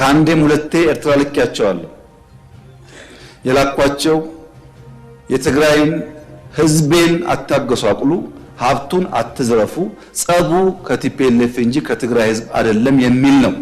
ከአንዴም ሁለቴ ኤርትራ ልኬያቸዋለሁ። የላኳቸው የትግራይን ህዝቤን አታገሷቅሉ፣ ሀብቱን አትዝረፉ፣ ጸቡ ከቲፒኤልኤፍ እንጂ ከትግራይ ህዝብ አይደለም የሚል ነው።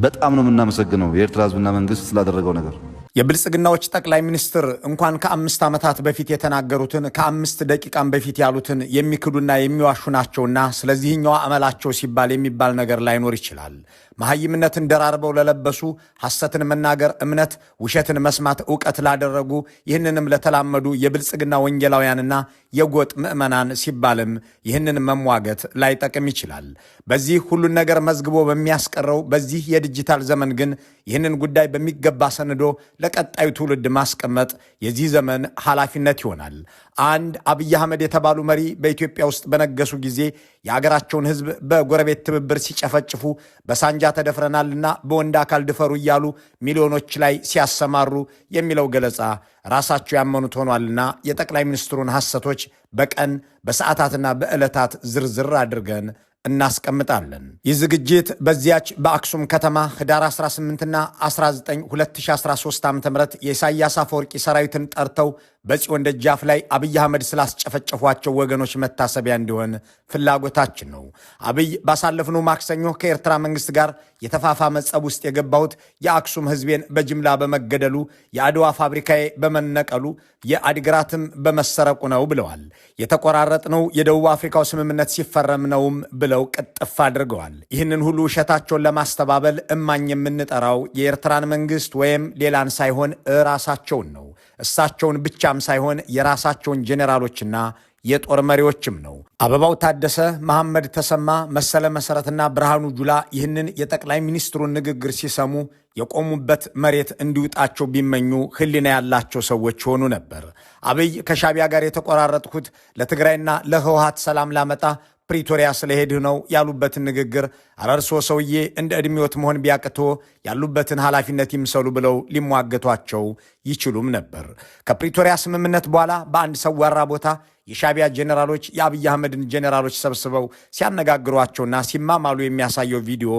በጣም ነው የምናመሰግነው የኤርትራ ህዝብና መንግስት ስላደረገው ነገር። የብልጽግናዎች ጠቅላይ ሚኒስትር እንኳን ከ5 ዓመታት በፊት የተናገሩትን ከ5 ደቂቃም በፊት ያሉትን የሚክዱና የሚዋሹ ናቸውና ስለዚህኛው አመላቸው ሲባል የሚባል ነገር ላይኖር ይችላል። መሐይምነትን ደራርበው ለለበሱ፣ ሐሰትን መናገር እምነት፣ ውሸትን መስማት ዕውቀት ላደረጉ፣ ይህንንም ለተላመዱ የብልጽግና ወንጌላውያንና የጎጥ ምዕመናን ሲባልም ይህንን መሟገት ላይጠቅም ይችላል። በዚህ ሁሉን ነገር መዝግቦ በሚያስቀረው በዚህ የዲጂታል ዘመን ግን ይህንን ጉዳይ በሚገባ ሰንዶ ለቀጣዩ ትውልድ ማስቀመጥ የዚህ ዘመን ኃላፊነት ይሆናል። አንድ አብይ አህመድ የተባሉ መሪ በኢትዮጵያ ውስጥ በነገሱ ጊዜ የሀገራቸውን ሕዝብ በጎረቤት ትብብር ሲጨፈጭፉ በሳንጃ ተደፍረናልና በወንድ አካል ድፈሩ እያሉ ሚሊዮኖች ላይ ሲያሰማሩ የሚለው ገለጻ ራሳቸው ያመኑት ሆኗልና የጠቅላይ ሚኒስትሩን ሐሰቶች በቀን በሰዓታትና በዕለታት ዝርዝር አድርገን እናስቀምጣለን። ይህ ዝግጅት በዚያች በአክሱም ከተማ ህዳር 18ና 19 2013 ዓ.ም የኢሳያስ አፈወርቂ ሰራዊትን ጠርተው በጽዮን ደጃፍ ላይ አብይ አህመድ ስላስጨፈጨፏቸው ወገኖች መታሰቢያ እንዲሆን ፍላጎታችን ነው። አብይ ባሳለፍነው ማክሰኞ ከኤርትራ መንግስት ጋር የተፋፋመ ጸብ ውስጥ የገባሁት የአክሱም ህዝቤን በጅምላ በመገደሉ የአድዋ ፋብሪካዬ በመነቀሉ የአዲግራትም በመሰረቁ ነው ብለዋል። የተቆራረጥነው የደቡብ አፍሪካው ስምምነት ሲፈረም ነውም ብለው ቅጥፍ አድርገዋል። ይህንን ሁሉ ውሸታቸውን ለማስተባበል እማኝ የምንጠራው የኤርትራን መንግስት ወይም ሌላን ሳይሆን ራሳቸውን ነው። እሳቸውን ብቻም ሳይሆን የራሳቸውን ጄኔራሎችና የጦር መሪዎችም ነው። አበባው ታደሰ፣ መሐመድ ተሰማ፣ መሰለ መሰረትና ብርሃኑ ጁላ ይህንን የጠቅላይ ሚኒስትሩን ንግግር ሲሰሙ የቆሙበት መሬት እንዲውጣቸው ቢመኙ ህሊና ያላቸው ሰዎች ሆኑ ነበር። አብይ ከሻቢያ ጋር የተቆራረጥኩት ለትግራይና ለህወሓት ሰላም ላመጣ ፕሪቶሪያ ስለሄድህ ነው ያሉበትን ንግግር አረርሶ ሰውዬ እንደ ዕድሜዎት መሆን ቢያቅቶ ያሉበትን ኃላፊነት ይምሰሉ ብለው ሊሟገቷቸው ይችሉም ነበር። ከፕሪቶሪያ ስምምነት በኋላ በአንድ ሰዋራ ቦታ የሻቢያ ጄኔራሎች የአብይ አህመድን ጄኔራሎች ሰብስበው ሲያነጋግሯቸውና ሲማማሉ የሚያሳየው ቪዲዮ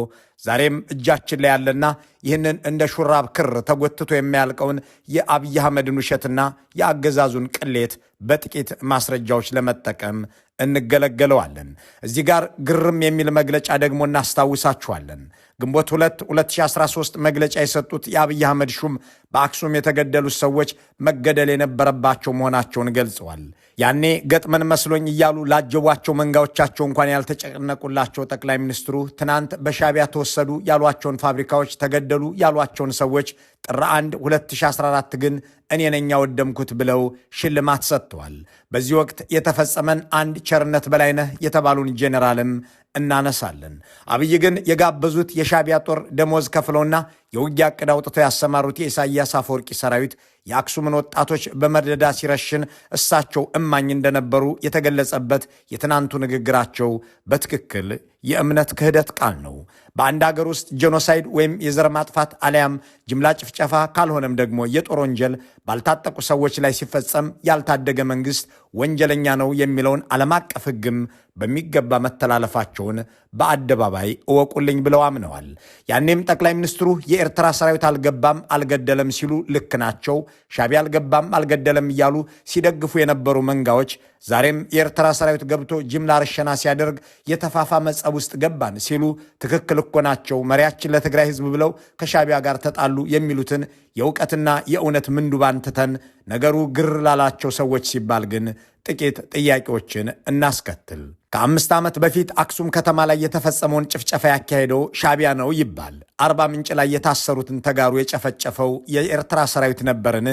ዛሬም እጃችን ላይ ያለና ይህንን እንደ ሹራብ ክር ተጎትቶ የሚያልቀውን የአብይ አህመድን ውሸትና የአገዛዙን ቅሌት በጥቂት ማስረጃዎች ለመጠቀም እንገለገለዋለን። እዚህ ጋር ግርም የሚል መግለጫ ደግሞ እናስታውሳችኋለን። ግንቦት 2 2013 መግለጫ የሰጡት የአብይ አህመድ ሹም በአክሱም የተገደሉት ሰዎች መገደል የነበረባቸው መሆናቸውን ገልጸዋል። ያኔ ገጥመን መስሎኝ እያሉ ላጀቧቸው መንጋዎቻቸው እንኳን ያልተጨነቁላቸው ጠቅላይ ሚኒስትሩ ትናንት በሻቢያ ተወሰዱ ያሏቸውን ፋብሪካዎች፣ ተገደሉ ያሏቸውን ሰዎች ጥር 1 2014 ግን እኔ ነኝ ያወደምኩት ብለው ሽልማት ሰጥተዋል። በዚህ ወቅት የተፈጸመን አንድ ቸርነት በላይነህ የተባሉን ጄኔራልም እናነሳለን። አብይ ግን የጋበዙት የሻቢያ ጦር ደሞዝ ከፍለውና የውጊያ ዕቅድ አውጥተው ያሰማሩት የኢሳያስ አፈወርቂ ሰራዊት የአክሱምን ወጣቶች በመደዳ ሲረሽን እሳቸው እማኝ እንደነበሩ የተገለጸበት የትናንቱ ንግግራቸው በትክክል የእምነት ክህደት ቃል ነው። በአንድ ሀገር ውስጥ ጄኖሳይድ ወይም የዘር ማጥፋት አሊያም ጅምላ ጭፍጨፋ ካልሆነም ደግሞ የጦር ወንጀል ባልታጠቁ ሰዎች ላይ ሲፈጸም ያልታደገ መንግስት ወንጀለኛ ነው የሚለውን ዓለም አቀፍ ሕግም በሚገባ መተላለፋቸውን በአደባባይ እወቁልኝ ብለው አምነዋል። ያኔም ጠቅላይ ሚኒስትሩ የኤርትራ ሰራዊት አልገባም አልገደለም ሲሉ ልክ ናቸው፣ ሻቢያ አልገባም አልገደለም እያሉ ሲደግፉ የነበሩ መንጋዎች ዛሬም የኤርትራ ሰራዊት ገብቶ ጅምላ ርሸና ሲያደርግ የተፋፋመ ጸብ ውስጥ ገባን ሲሉ ትክክል እኮ ናቸው፣ መሪያችን ለትግራይ ህዝብ ብለው ከሻቢያ ጋር ተጣሉ የሚሉትን የእውቀትና የእውነት ምንዱባን ትተን ነገሩ ግር ላላቸው ሰዎች ሲባል ግን ጥቂት ጥያቄዎችን እናስከትል። ከ5 ዓመት በፊት አክሱም ከተማ ላይ የተፈጸመውን ጭፍጨፋ ያካሄደው ሻቢያ ነው ይባል። አርባ ምንጭ ላይ የታሰሩትን ተጋሩ የጨፈጨፈው የኤርትራ ሰራዊት ነበርን?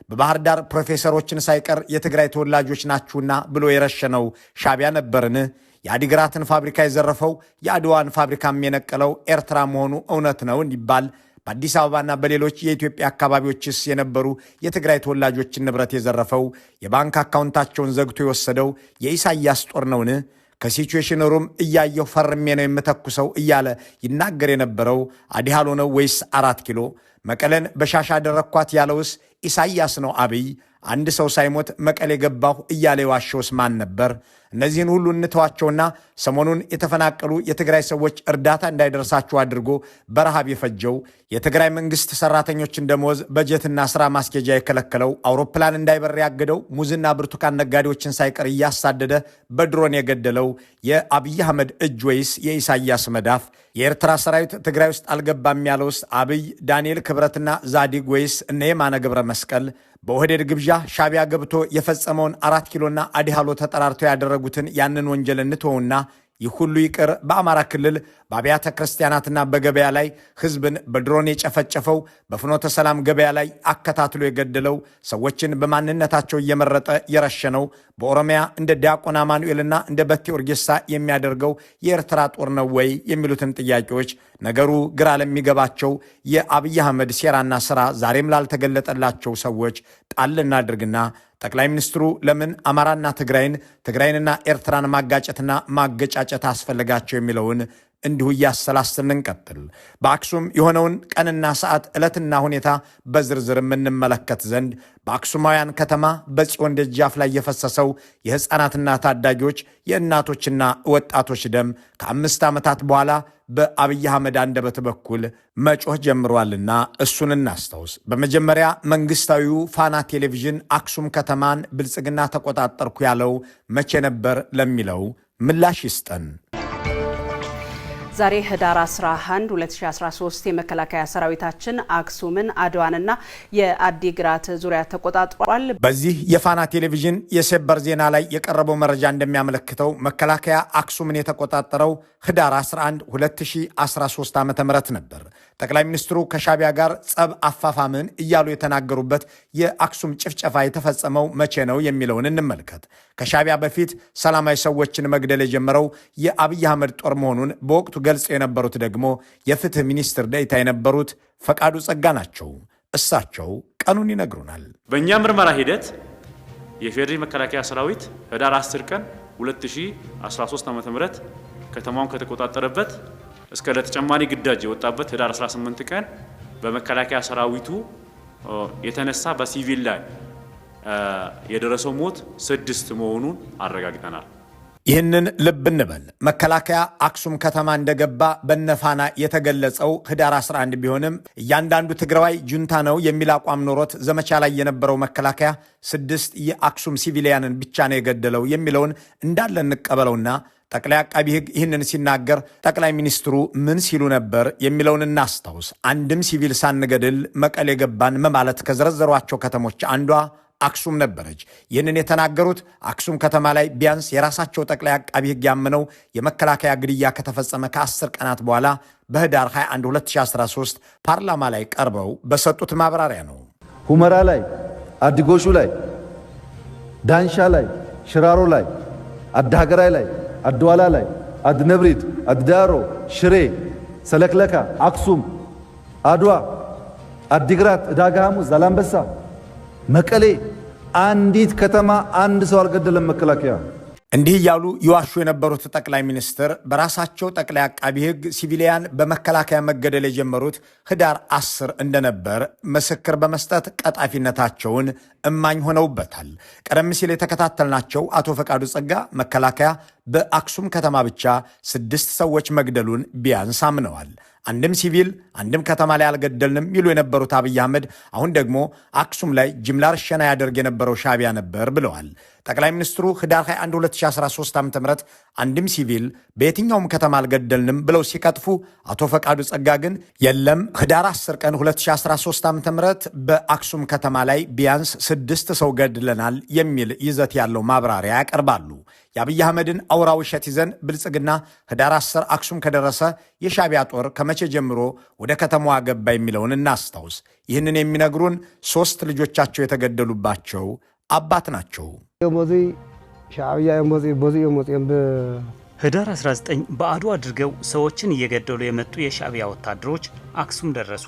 በባህር ዳር ፕሮፌሰሮችን ሳይቀር የትግራይ ተወላጆች ናችሁና ብሎ የረሸነው ሻቢያ ነበርን? የአዲግራትን ፋብሪካ የዘረፈው የአድዋን ፋብሪካም የነቀለው ኤርትራ መሆኑ እውነት ነው እንዲባል በአዲስ አበባና በሌሎች የኢትዮጵያ አካባቢዎችስ የነበሩ የትግራይ ተወላጆችን ንብረት የዘረፈው የባንክ አካውንታቸውን ዘግቶ የወሰደው የኢሳያስ ጦር ነውን? ከሲቹዌሽን ሩም እያየሁ ፈርሜ ነው የምተኩሰው እያለ ይናገር የነበረው አዲሃሎ ነው ወይስ 4 ኪሎ? መቀለን በሻሻ አደረኳት ያለውስ ኢሳያስ ነው? አብይ አንድ ሰው ሳይሞት መቀሌ ገባሁ እያለ የዋሸውስ ማን ነበር? እነዚህን ሁሉ እንተዋቸውና ሰሞኑን የተፈናቀሉ የትግራይ ሰዎች እርዳታ እንዳይደርሳቸው አድርጎ በረሃብ የፈጀው የትግራይ መንግስት ሰራተኞችን ደሞዝ በጀትና ስራ ማስኬጃ የከለከለው አውሮፕላን እንዳይበር ያገደው ሙዝና ብርቱካን ነጋዴዎችን ሳይቀር እያሳደደ በድሮን የገደለው የአብይ አህመድ እጅ ወይስ የኢሳያስ መዳፍ? የኤርትራ ሰራዊት ትግራይ ውስጥ አልገባም ያለውስ አብይ፣ ዳንኤል ክብረትና ዛዲግ ወይስ እነ የማነ ገብረ መስቀል? በኦህዴድ ግብዣ ሻቢያ ገብቶ የፈጸመውን 4 ኪሎና አዲሃሎ ተጠራርተው ያደረጉትን ያንን ወንጀል እንተውና ይህ ሁሉ ይቅር። በአማራ ክልል በአብያተ ክርስቲያናትና በገበያ ላይ ህዝብን በድሮን የጨፈጨፈው፣ በፍኖተ ሰላም ገበያ ላይ አከታትሎ የገደለው፣ ሰዎችን በማንነታቸው እየመረጠ የረሸነው፣ በኦሮሚያ እንደ ዲያቆን አማኑኤልና እንደ በቴ ኡርጌሳ የሚያደርገው የኤርትራ ጦር ነው ወይ የሚሉትን ጥያቄዎች ነገሩ ግራ ለሚገባቸው የአብይ አህመድ ሴራና ስራ ዛሬም ላልተገለጠላቸው ሰዎች ጣል እናድርግና ጠቅላይ ሚኒስትሩ ለምን አማራና ትግራይንና ኤርትራን ማጋጨትና ማገጫጨት አስፈልጋቸው የሚለውን እንዲሁ እያሰላስልን እንቀጥል። በአክሱም የሆነውን ቀንና ሰዓት፣ ዕለትና ሁኔታ በዝርዝር የምንመለከት ዘንድ በአክሱማውያን ከተማ በጽዮን ደጃፍ ላይ የፈሰሰው የሕፃናትና ታዳጊዎች የእናቶችና ወጣቶች ደም ከ5 ዓመታት በኋላ በአብይ አህመድ አንደበት በኩል መጮህ ጀምሯልና እሱን እናስታውስ። በመጀመሪያ መንግስታዊው ፋና ቴሌቪዥን አክሱም ከተማን ብልጽግና ተቆጣጠርኩ ያለው መቼ ነበር ለሚለው ምላሽ ይስጠን። ዛሬ ህዳር 11 2013 የመከላከያ ሰራዊታችን አክሱምን፣ አድዋንና የአዲግራት ዙሪያ ተቆጣጥሯል። በዚህ የፋና ቴሌቪዥን የሰበር ዜና ላይ የቀረበው መረጃ እንደሚያመለክተው መከላከያ አክሱምን የተቆጣጠረው ህዳር 11 2013 ዓ.ም ነበር። ጠቅላይ ሚኒስትሩ ከሻቢያ ጋር ጸብ አፋፋምን እያሉ የተናገሩበት የአክሱም ጭፍጨፋ የተፈጸመው መቼ ነው የሚለውን እንመልከት። ከሻቢያ በፊት ሰላማዊ ሰዎችን መግደል የጀመረው የአብይ አህመድ ጦር መሆኑን በወቅቱ ገልጸው የነበሩት ደግሞ የፍትህ ሚኒስትር ዴኤታ የነበሩት ፈቃዱ ጸጋ ናቸው። እሳቸው ቀኑን ይነግሩናል። በእኛ ምርመራ ሂደት የፌዴራል መከላከያ ሰራዊት ህዳር 10 ቀን 2013 ዓ.ም ከተማውን ከተቆጣጠረበት እስከ ለተጨማሪ ግዳጅ የወጣበት ህዳር 18 ቀን በመከላከያ ሰራዊቱ የተነሳ በሲቪል ላይ የደረሰው ሞት 6 መሆኑን አረጋግጠናል። ይህንን ልብ እንበል። መከላከያ አክሱም ከተማ እንደገባ በነፋና የተገለጸው ህዳር 11 ቢሆንም እያንዳንዱ ትግራዋይ ጁንታ ነው የሚል አቋም ኖሮት ዘመቻ ላይ የነበረው መከላከያ 6 የአክሱም ሲቪሊያንን ብቻ ነው የገደለው የሚለውን እንዳለ እንቀበለውና ጠቅላይ አቃቢ ህግ ይህንን ሲናገር ጠቅላይ ሚኒስትሩ ምን ሲሉ ነበር የሚለውን እናስታውስ። አንድም ሲቪል ሳንገድል መቀሌ ገባን በማለት ከዘረዘሯቸው ከተሞች አንዷ አክሱም ነበረች። ይህንን የተናገሩት አክሱም ከተማ ላይ ቢያንስ የራሳቸው ጠቅላይ አቃቢ ህግ ያመነው የመከላከያ ግድያ ከተፈጸመ ከ10 ቀናት በኋላ በህዳር 21 2013 ፓርላማ ላይ ቀርበው በሰጡት ማብራሪያ ነው። ሁመራ ላይ፣ አዲጎሹ ላይ፣ ዳንሻ ላይ፣ ሽራሮ ላይ፣ አዳሀገራይ ላይ፣ አድዋላ ላይ፣ አድነብሪት፣ አድዳሮ፣ ሽሬ፣ ሰለክለካ፣ አክሱም፣ አድዋ፣ አዲግራት፣ ዕዳጋ ሐሙስ፣ ዛላምበሳ፣ መቀሌ አንዲት ከተማ አንድ ሰው አልገደለም መከላከያ። እንዲህ እያሉ ይዋሹ የነበሩት ጠቅላይ ሚኒስትር በራሳቸው ጠቅላይ አቃቢ ህግ ሲቪሊያን በመከላከያ መገደል የጀመሩት ህዳር 10 እንደነበር ምስክር በመስጠት ቀጣፊነታቸውን እማኝ ሆነውበታል። ቀደም ሲል የተከታተልናቸው አቶ ፈቃዱ ጸጋ መከላከያ በአክሱም ከተማ ብቻ 6 ሰዎች መግደሉን ቢያንስ አምነዋል። አንድም ሲቪል አንድም ከተማ ላይ አልገደልንም ይሉ የነበሩት አብይ አህመድ አሁን ደግሞ አክሱም ላይ ጅምላ ርሸና ያደርግ የነበረው ሻቢያ ነበር ብለዋል። ጠቅላይ ሚኒስትሩ ህዳር 21 2013 ዓ.ም አንድም ሲቪል በየትኛውም ከተማ አልገደልንም ብለው ሲቀጥፉ፣ አቶ ፈቃዱ ጸጋ ግን የለም ህዳር 10 ቀን 2013 ዓ.ም በአክሱም ከተማ ላይ ቢያንስ 6 ሰው ገድለናል የሚል ይዘት ያለው ማብራሪያ ያቀርባሉ። የአብይ አህመድን አውራ ውሸት ይዘን ብልጽግና ህዳር 10 አክሱም ከደረሰ የሻቢያ ጦር ከመቼ ጀምሮ ወደ ከተማዋ ገባ የሚለውን እናስታውስ። ይህንን የሚነግሩን 3 ልጆቻቸው የተገደሉባቸው አባት ናቸው። ህዳር 19 በአድዋ አድርገው ሰዎችን እየገደሉ የመጡ የሻቢያ ወታደሮች አክሱም ደረሱ።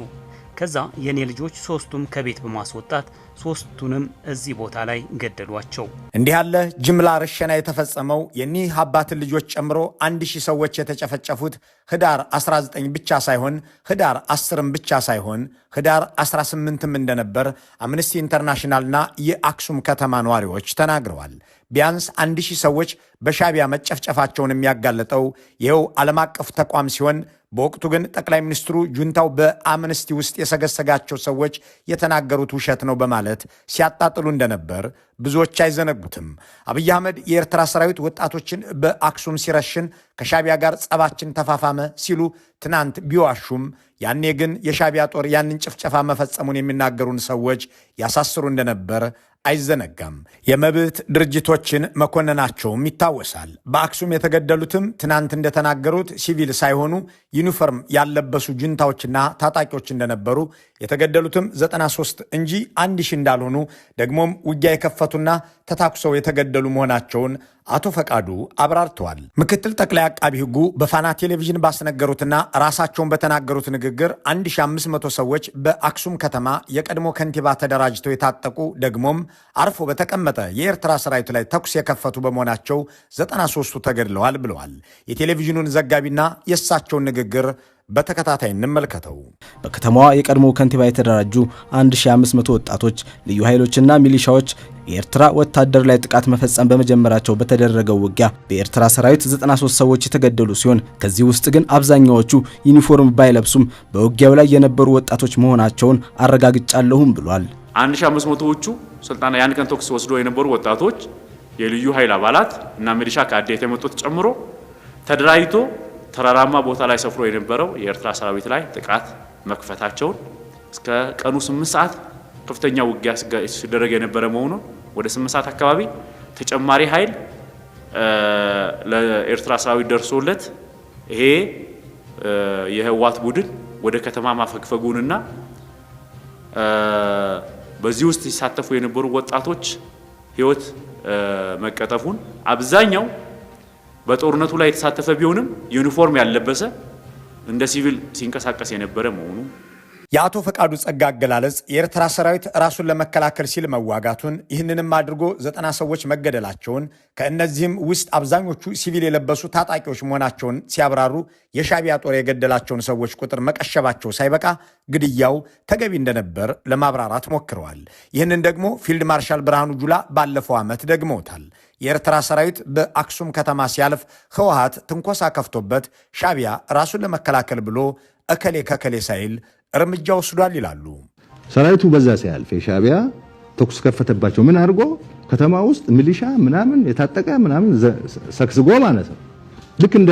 ከዛ የኔ ልጆች 3ቱም ከቤት በማስወጣት 3ቱንም እዚህ ቦታ ላይ ገደሏቸው። እንዲህ ያለ ጅምላ ርሸና የተፈጸመው የኒህ አባትን ልጆች ጨምሮ 1000 ሰዎች የተጨፈጨፉት ህዳር 19 ብቻ ሳይሆን ህዳር 10ም ብቻ ሳይሆን ህዳር 18ም እንደነበር አምነስቲ ኢንተርናሽናልና የአክሱም ከተማ ነዋሪዎች ተናግረዋል። ቢያንስ 1000 ሰዎች በሻቢያ መጨፍጨፋቸውን የሚያጋለጠው ይኸው ዓለም አቀፍ ተቋም ሲሆን በወቅቱ ግን ጠቅላይ ሚኒስትሩ ጁንታው በአምነስቲ ውስጥ የሰገሰጋቸው ሰዎች የተናገሩት ውሸት ነው በማለት ሲያጣጥሉ እንደነበር ብዙዎች አይዘነጉትም። አብይ አህመድ የኤርትራ ሰራዊት ወጣቶችን በአክሱም ሲረሽን ከሻቢያ ጋር ጸባችን ተፋፋመ ሲሉ ትናንት ቢዋሹም ያኔ ግን የሻቢያ ጦር ያንን ጭፍጨፋ መፈጸሙን የሚናገሩን ሰዎች ያሳስሩ እንደነበር አይዘነጋም። የመብት ድርጅቶችን መኮንናቸውም ይታወሳል። በአክሱም የተገደሉትም ትናንት እንደተናገሩት ሲቪል ሳይሆኑ ዩኒፎርም ያለበሱ ጁንታዎችና ታጣቂዎች እንደነበሩ፣ የተገደሉትም 93 እንጂ 1000 እንዳልሆኑ፣ ደግሞም ውጊያ የከፈቱና ተታኩሰው የተገደሉ መሆናቸውን አቶ ፈቃዱ አብራርተዋል። ምክትል ጠቅላይ አቃቢ ሕጉ በፋና ቴሌቪዥን ባስነገሩትና ራሳቸውን በተናገሩት ንግግር 1500 ሰዎች በአክሱም ከተማ የቀድሞ ከንቲባ ተደራጅተው የታጠቁ ደግሞም አርፎ በተቀመጠ የኤርትራ ሰራዊት ላይ ተኩስ የከፈቱ በመሆናቸው 93ቱ ተገድለዋል ብለዋል። የቴሌቪዥኑን ዘጋቢና የእሳቸውን ንግግር በተከታታይ እንመልከተው። በከተማዋ የቀድሞ ከንቲባ የተደራጁ 1500 ወጣቶች ልዩ ኃይሎችና ሚሊሻዎች የኤርትራ ወታደር ላይ ጥቃት መፈጸም በመጀመራቸው በተደረገው ውጊያ በኤርትራ ሰራዊት 93 ሰዎች የተገደሉ ሲሆን ከዚህ ውስጥ ግን አብዛኛዎቹ ዩኒፎርም ባይለብሱም በውጊያው ላይ የነበሩ ወጣቶች መሆናቸውን አረጋግጫለሁም ብሏል። 1500ዎቹ ስልጣን ያን ቀን ተኩስ ወስዶ የነበሩ ወጣቶች የልዩ ኃይል አባላት እና ሚሊሻ ከአዴት የመጡት ጨምሮ ተደራጅቶ ተራራማ ቦታ ላይ ሰፍሮ የነበረው የኤርትራ ሰራዊት ላይ ጥቃት መክፈታቸውን እስከ ቀኑ 8 ሰዓት ከፍተኛ ውጊያ ሲደረግ የነበረ መሆኑን ወደ 8 ሰዓት አካባቢ ተጨማሪ ኃይል ለኤርትራ ሰራዊት ደርሶለት ይሄ የህዋት ቡድን ወደ ከተማ ማፈግፈጉንና በዚህ ውስጥ ሲሳተፉ የነበሩ ወጣቶች ህይወት መቀጠፉን አብዛኛው በጦርነቱ ላይ የተሳተፈ ቢሆንም ዩኒፎርም ያለበሰ እንደ ሲቪል ሲንቀሳቀስ የነበረ መሆኑ የአቶ ፈቃዱ ጸጋ አገላለጽ የኤርትራ ሰራዊት ራሱን ለመከላከል ሲል መዋጋቱን ይህንንም አድርጎ 90 ሰዎች መገደላቸውን ከእነዚህም ውስጥ አብዛኞቹ ሲቪል የለበሱ ታጣቂዎች መሆናቸውን ሲያብራሩ የሻቢያ ጦር የገደላቸውን ሰዎች ቁጥር መቀሸባቸው ሳይበቃ ግድያው ተገቢ እንደነበር ለማብራራት ሞክረዋል። ይህንን ደግሞ ፊልድ ማርሻል ብርሃኑ ጁላ ባለፈው ዓመት ደግመውታል። የኤርትራ ሰራዊት በአክሱም ከተማ ሲያልፍ ህወሓት ትንኮሳ ከፍቶበት ሻቢያ ራሱን ለመከላከል ብሎ እከሌ ከከሌ ሳይል እርምጃ ወስዷል ይላሉ። ሰራዊቱ በዛ ሲያልፍ የሻቢያ ተኩስ ከፈተባቸው። ምን አድርጎ ከተማ ውስጥ ሚሊሻ ምናምን የታጠቀ ምናምን ሰክስጎ ማለት ነው። ልክ እንደ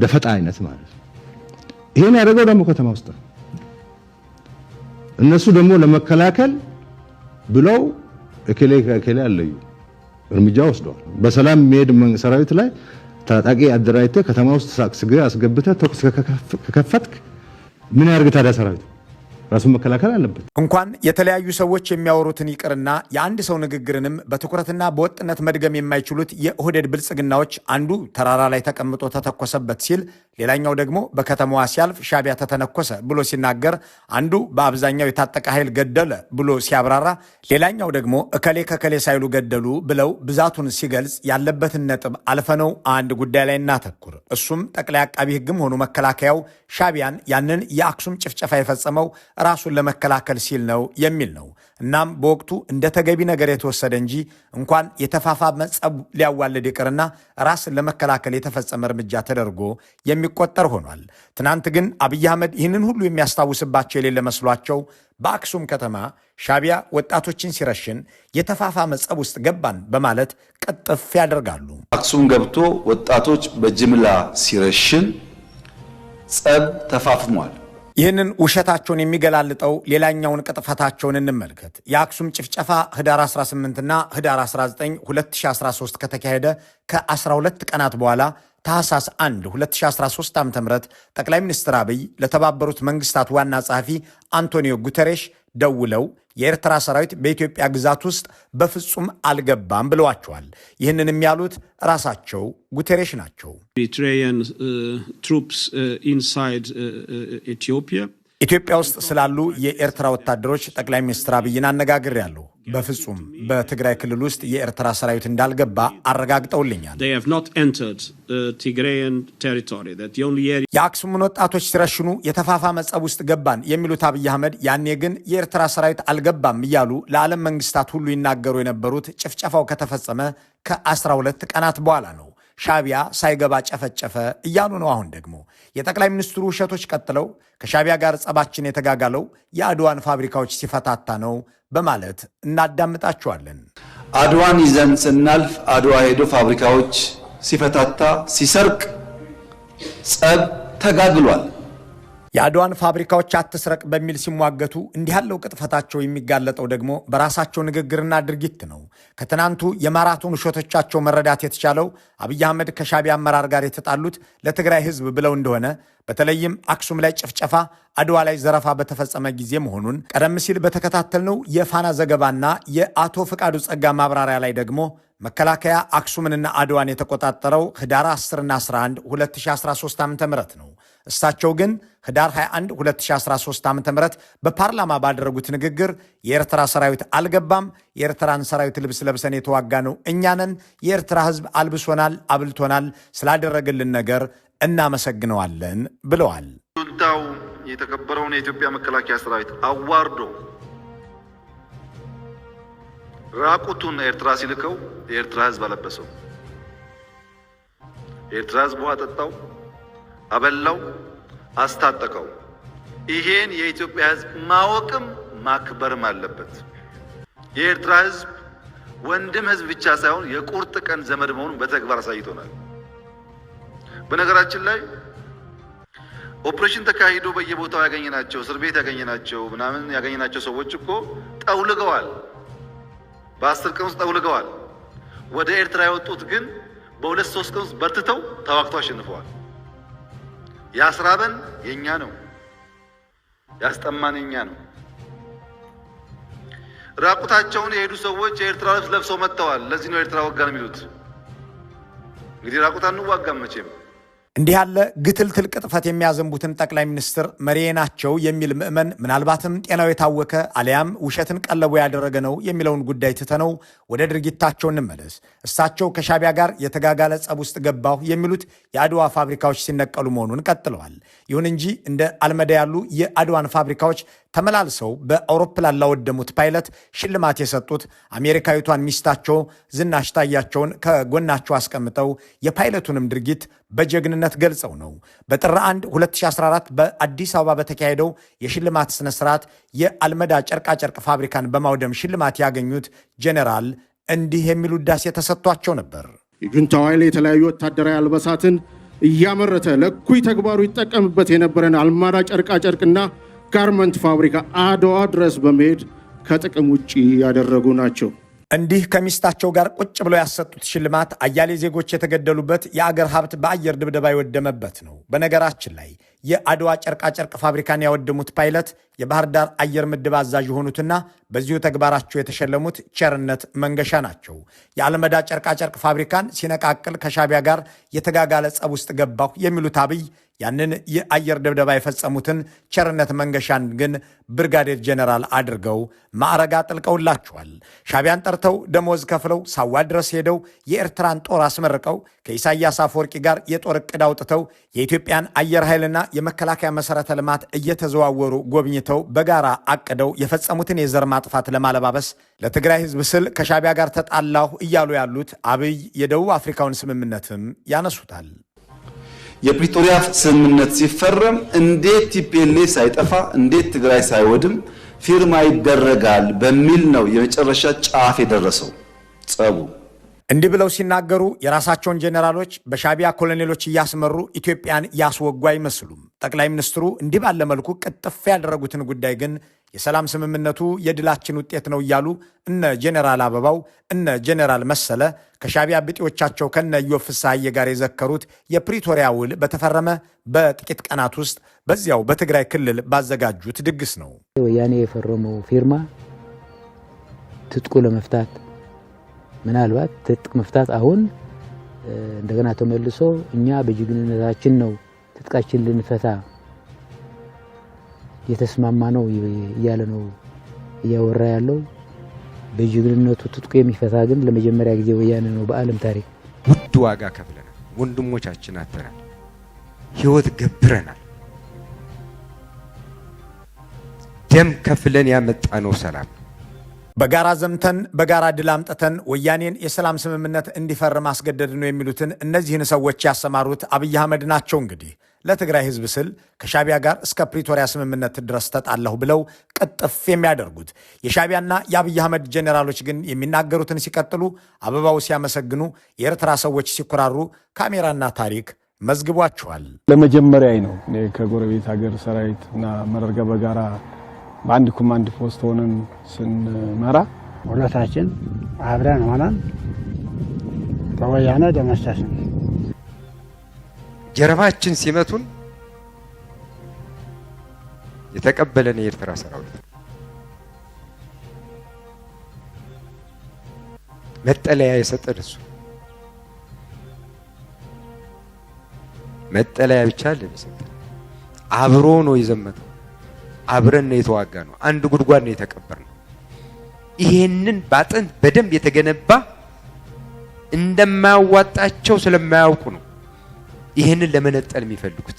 ደፈጣ አይነት ማለት ነው። ይሄን ያደረገው ደግሞ ከተማ ውስጥ እነሱ ደግሞ ለመከላከል ብለው እከሌ ከከሌ አለዩ እርምጃ ወስደዋል። በሰላም የሚሄድ ሰራዊት ላይ ታጣቂ አደራጅተ ከተማ ውስጥ ሳክስገ አስገብተ ተኩስ ከከፈትክ ምን ያርግ ታዲያ? ሰራዊቱ ራሱን መከላከል አለበት። እንኳን የተለያዩ ሰዎች የሚያወሩትን ይቅርና የአንድ ሰው ንግግርንም በትኩረትና በወጥነት መድገም የማይችሉት የኦህዴድ ብልጽግናዎች አንዱ ተራራ ላይ ተቀምጦ ተተኮሰበት ሲል፣ ሌላኛው ደግሞ በከተማዋ ሲያልፍ ሻቢያ ተተነኮሰ ብሎ ሲናገር፣ አንዱ በአብዛኛው የታጠቀ ኃይል ገደለ ብሎ ሲያብራራ፣ ሌላኛው ደግሞ እከሌ ከከሌ ሳይሉ ገደሉ ብለው ብዛቱን ሲገልጽ ያለበትን ነጥብ አልፈነው አንድ ጉዳይ ላይ እናተኩር። እሱም ጠቅላይ አቃቢ ሕግም ሆኑ መከላከያው ሻቢያን ያንን የአክሱም ጭፍጨፋ የፈጸመው ራሱን ለመከላከል ሲል ነው የሚል ነው። እናም በወቅቱ እንደ ተገቢ ነገር የተወሰደ እንጂ እንኳን የተፋፋመ ጸብ ሊያዋልድ ይቅርና ራስን ለመከላከል የተፈጸመ እርምጃ ተደርጎ የሚቆጠር ሆኗል። ትናንት ግን አብይ አህመድ ይህንን ሁሉ የሚያስታውስባቸው የሌለ መስሏቸው በአክሱም ከተማ ሻቢያ ወጣቶችን ሲረሽን የተፋፋመ ጸብ ውስጥ ገባን በማለት ቅጥፍ ያደርጋሉ። አክሱም ገብቶ ወጣቶች በጅምላ ሲረሽን ጸብ ተፋፍሟል። ይህንን ውሸታቸውን የሚገላልጠው ሌላኛውን ቅጥፈታቸውን እንመልከት። የአክሱም ጭፍጨፋ ህዳር 18 እና ህዳር 19 2013 ከተካሄደ ከ12 ቀናት በኋላ ታህሳስ 1 2013 ዓ.ም ጠቅላይ ሚኒስትር አብይ ለተባበሩት መንግስታት ዋና ጸሐፊ አንቶኒዮ ጉተሬሽ ደውለው የኤርትራ ሰራዊት በኢትዮጵያ ግዛት ውስጥ በፍጹም አልገባም ብለዋቸዋል። ይህንንም ያሉት ራሳቸው ጉተሬሽ ናቸው። ኢትዮጵያ ውስጥ ስላሉ የኤርትራ ወታደሮች ጠቅላይ ሚኒስትር አብይን አነጋግሬያለሁ። በፍጹም በትግራይ ክልል ውስጥ የኤርትራ ሰራዊት እንዳልገባ አረጋግጠውልኛል። የአክሱምን ወጣቶች ሲረሽኑ የተፋፋመ ጸብ ውስጥ ገባን የሚሉት አብይ አህመድ ያኔ ግን የኤርትራ ሰራዊት አልገባም እያሉ ለዓለም መንግስታት ሁሉ ይናገሩ የነበሩት ጭፍጨፋው ከተፈጸመ ከ12 ቀናት በኋላ ነው። ሻቢያ ሳይገባ ጨፈጨፈ እያሉ ነው። አሁን ደግሞ የጠቅላይ ሚኒስትሩ ውሸቶች ቀጥለው ከሻቢያ ጋር ጸባችን የተጋጋለው የአድዋን ፋብሪካዎች ሲፈታታ ነው በማለት እናዳምጣቸዋለን። አድዋን ይዘን ስናልፍ አድዋ ሄዶ ፋብሪካዎች ሲፈታታ ሲሰርቅ ጸብ ተጋግሏል። የአድዋን ፋብሪካዎች አትስረቅ በሚል ሲሟገቱ እንዲህ ያለው ቅጥፈታቸው የሚጋለጠው ደግሞ በራሳቸው ንግግርና ድርጊት ነው። ከትናንቱ የማራቶን ውሸቶቻቸው መረዳት የተቻለው አብይ አህመድ ከሻቢያ አመራር ጋር የተጣሉት ለትግራይ ህዝብ ብለው እንደሆነ በተለይም አክሱም ላይ ጭፍጨፋ፣ አድዋ ላይ ዘረፋ በተፈጸመ ጊዜ መሆኑን ቀደም ሲል በተከታተልነው የፋና ዘገባና የአቶ ፍቃዱ ጸጋ ማብራሪያ ላይ ደግሞ መከላከያ አክሱምንና አድዋን የተቆጣጠረው ህዳር 10ና 11 2013 ዓ.ም ነው። እሳቸው ግን ህዳር 21 2013 ዓ.ም በፓርላማ ባደረጉት ንግግር የኤርትራ ሰራዊት አልገባም፣ የኤርትራን ሰራዊት ልብስ ለብሰን የተዋጋ ነው እኛንን፣ የኤርትራ ህዝብ አልብሶናል፣ አብልቶናል፣ ስላደረገልን ነገር እናመሰግነዋለን ብለዋል። ጁንታው የተከበረውን የኢትዮጵያ መከላከያ ሰራዊት አዋርዶ ራቁቱን ኤርትራ ሲልከው የኤርትራ ህዝብ አለበሰው። የኤርትራ ህዝብ ውሃ ጠጣው፣ አበላው፣ አስታጠቀው። ይሄን የኢትዮጵያ ህዝብ ማወቅም ማክበርም አለበት። የኤርትራ ህዝብ ወንድም ህዝብ ብቻ ሳይሆን የቁርጥ ቀን ዘመድ መሆኑን በተግባር አሳይቶናል። በነገራችን ላይ ኦፕሬሽን ተካሂዶ በየቦታው ያገኘናቸው እስር ቤት ያገኘናቸው ምናምን ያገኘናቸው ሰዎች እኮ ጠውልገዋል። በ10 ቀን ውስጥ ጠውልገዋል። ወደ ኤርትራ የወጡት ግን በ2-3 ቀን ውስጥ በርትተው ተዋግተው አሸንፈዋል። ያስራበን የኛ ነው፣ ያስጠማን የኛ ነው። ራቁታቸውን የሄዱ ሰዎች የኤርትራ ልብስ ለብሰው መጥተዋል። ለዚህ ነው ኤርትራ ወጋን የሚሉት። እንግዲህ ራቁት አንዋጋም መቼም። እንዲህ ያለ ግትልትል ቅጥፈት የሚያዘንቡትን ጠቅላይ ሚኒስትር መሪዬ ናቸው የሚል ምዕመን ምናልባትም ጤናው የታወከ አሊያም ውሸትን ቀለቡ ያደረገ ነው የሚለውን ጉዳይ ትተነው ወደ ድርጊታቸው እንመለስ። እሳቸው ከሻቢያ ጋር የተጋጋለ ጸብ ውስጥ ገባሁ የሚሉት የአድዋ ፋብሪካዎች ሲነቀሉ መሆኑን ቀጥለዋል። ይሁን እንጂ እንደ አልመዳ ያሉ የአድዋን ፋብሪካዎች ተመላልሰው በአውሮፕላን ላወደሙት ፓይለት ሽልማት የሰጡት አሜሪካዊቷን ሚስታቸው ዝናሽ ታያቸውን ከጎናቸው አስቀምጠው የፓይለቱንም ድርጊት በጀግንነት ገልጸው ነው። በጥር 1 2014 በአዲስ አበባ በተካሄደው የሽልማት ስነ ስርዓት የአልመዳ ጨርቃጨርቅ ፋብሪካን በማውደም ሽልማት ያገኙት ጄኔራል እንዲህ የሚሉ ውዳሴ ተሰጥቷቸው ነበር። የጁንታው ኃይል የተለያዩ ወታደራዊ አልባሳትን እያመረተ ለእኩይ ተግባሩ ይጠቀምበት የነበረን አልመዳ ጨርቃጨርቅና ጋርመንት ፋብሪካ አድዋ ድረስ በመሄድ ከጥቅም ውጪ ያደረጉ ናቸው። እንዲህ ከሚስታቸው ጋር ቁጭ ብለው ያሰጡት ሽልማት አያሌ ዜጎች የተገደሉበት፣ የአገር ሀብት በአየር ድብደባ የወደመበት ነው። በነገራችን ላይ የአድዋ ጨርቃጨርቅ ፋብሪካን ያወደሙት ፓይለት የባህር ዳር አየር ምድብ አዛዥ የሆኑትና በዚሁ ተግባራቸው የተሸለሙት ቸርነት መንገሻ ናቸው። የአልመዳ ጨርቃጨርቅ ፋብሪካን ሲነቃቅል ከሻቢያ ጋር የተጋጋለ ጸብ ውስጥ ገባሁ የሚሉት አብይ ያንን የአየር ድብደባ የፈጸሙትን ቸርነት መንገሻን ግን ብርጋዴር ጄኔራል አድርገው ማዕረግ አጥልቀውላቸዋል። ሻቢያን ጠርተው ደሞዝ ከፍለው ሳዋ ድረስ ሄደው የኤርትራን ጦር አስመርቀው ከኢሳያስ አፈወርቂ ጋር የጦር ዕቅድ አውጥተው የኢትዮጵያን አየር ኃይልና የመከላከያ መሠረተ ልማት እየተዘዋወሩ ጎብኝተው በጋራ አቅደው የፈጸሙትን የዘር ማጥፋት ለማለባበስ ለትግራይ ሕዝብ ስል ከሻቢያ ጋር ተጣላሁ እያሉ ያሉት አብይ የደቡብ አፍሪካውን ስምምነትም ያነሱታል። የፕሪቶሪያ ስምምነት ሲፈረም እንዴት ቲፒኤልኤፍ ሳይጠፋ እንዴት ትግራይ ሳይወድም ፊርማ ይደረጋል በሚል ነው የመጨረሻ ጫፍ የደረሰው ጸቡ። እንዲህ ብለው ሲናገሩ የራሳቸውን ጄኔራሎች በሻቢያ ኮሎኔሎች እያስመሩ ኢትዮጵያን ያስወጉ አይመስሉም። ጠቅላይ ሚኒስትሩ እንዲህ ባለ መልኩ ቅጥፍ ያደረጉትን ጉዳይ ግን የሰላም ስምምነቱ የድላችን ውጤት ነው እያሉ እነ ጄኔራል አበባው እነ ጄኔራል መሰለ ከሻቢያ ብጤዎቻቸው ከነ ኢዮብ ፍስሐዬ ጋር የዘከሩት የፕሪቶሪያ ውል በተፈረመ በጥቂት ቀናት ውስጥ በዚያው በትግራይ ክልል ባዘጋጁት ድግስ ነው። ወያኔ የፈረመው ፊርማ ትጥቁ ለመፍታት ምናልባት ትጥቅ መፍታት አሁን እንደገና ተመልሶ እኛ በጅግንነታችን ነው ትጥቃችን ልንፈታ የተስማማ ነው እያለ ነው እያወራ ያለው። በጅግንነቱ ትጥቁ የሚፈታ ግን ለመጀመሪያ ጊዜ ወያኔ ነው በዓለም ታሪክ። ውድ ዋጋ ከፍለናል፣ ወንድሞቻችን አጥተናል፣ ህይወት ገብረናል። ደም ከፍለን ያመጣነው ሰላም በጋራ ዘምተን በጋራ ድል አምጥተን ወያኔን የሰላም ስምምነት እንዲፈርም አስገደድ ነው የሚሉትን እነዚህን ሰዎች ያሰማሩት አብይ አህመድ ናቸው። እንግዲህ ለትግራይ ህዝብ ስል ከሻቢያ ጋር እስከ ፕሪቶሪያ ስምምነት ድረስ ተጣላሁ ብለው ቅጥፍ የሚያደርጉት የሻቢያና የአብይ አህመድ ጄኔራሎች ግን የሚናገሩትን ሲቀጥሉ፣ አበባው ሲያመሰግኑ፣ የኤርትራ ሰዎች ሲኮራሩ ካሜራና ታሪክ መዝግቧቸዋል። ለመጀመሪያ ነው ከጎረቤት ሀገር ሰራዊትና መረር ጋር በጋራ በአንድ ኮማንድ ፖስት ሆነን ስንመራ ሁለታችን አብረን ሆነን በወያኔ ደመሰስን። ጀርባችን ሲመቱን የተቀበለን የኤርትራ ሰራዊት መጠለያ የሰጠን እሱ መጠለያ ብቻ ለሚሰጠን አብሮ ነው የዘመተው። አብረን ነው የተዋጋ ነው። አንድ ጉድጓድ ነው የተቀበርነው። ይሄንን ባጥንት በደንብ የተገነባ እንደማያዋጣቸው ስለማያውቁ ነው ይሄንን ለመነጠል የሚፈልጉት።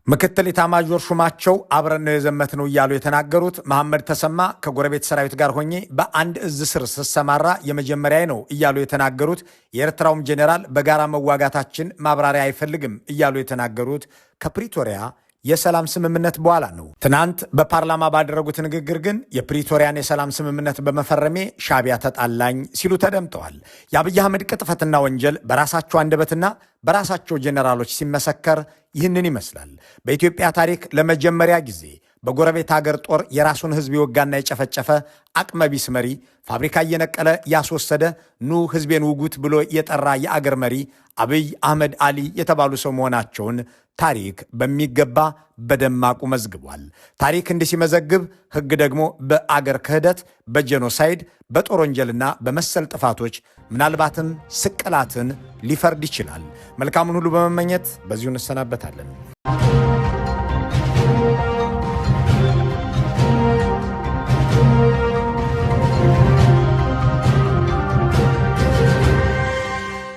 ምክትል ኢታማዦር ሹማቸው አብረን ነው የዘመትነው እያሉ የተናገሩት መሐመድ ተሰማ ከጎረቤት ሰራዊት ጋር ሆኜ በአንድ እዝ ስር ስሰማራ የመጀመሪያ ነው እያሉ የተናገሩት፣ የኤርትራውም ጄኔራል በጋራ መዋጋታችን ማብራሪያ አይፈልግም እያሉ የተናገሩት ከፕሪቶሪያ የሰላም ስምምነት በኋላ ነው። ትናንት በፓርላማ ባደረጉት ንግግር ግን የፕሪቶሪያን የሰላም ስምምነት በመፈረሜ ሻቢያ ተጣላኝ ሲሉ ተደምጠዋል። የአብይ አህመድ ቅጥፈትና ወንጀል በራሳቸው አንደበትና በራሳቸው ጄኔራሎች ሲመሰከር ይህንን ይመስላል። በኢትዮጵያ ታሪክ ለመጀመሪያ ጊዜ በጎረቤት ሀገር ጦር የራሱን ህዝብ የወጋና የጨፈጨፈ አቅመቢስ መሪ፣ ፋብሪካ እየነቀለ ያስወሰደ ኑ ህዝቤን ውጉት ብሎ የጠራ የአገር መሪ አብይ አህመድ አሊ የተባሉ ሰው መሆናቸውን ታሪክ በሚገባ በደማቁ መዝግቧል። ታሪክ እንዲህ ሲመዘግብ ህግ ደግሞ በአገር ክህደት፣ በጄኖሳይድ፣ በጦር ወንጀልና በመሰል ጥፋቶች ምናልባትም ስቅላትን ሊፈርድ ይችላል። መልካሙን ሁሉ በመመኘት በዚሁ እንሰናበታለን።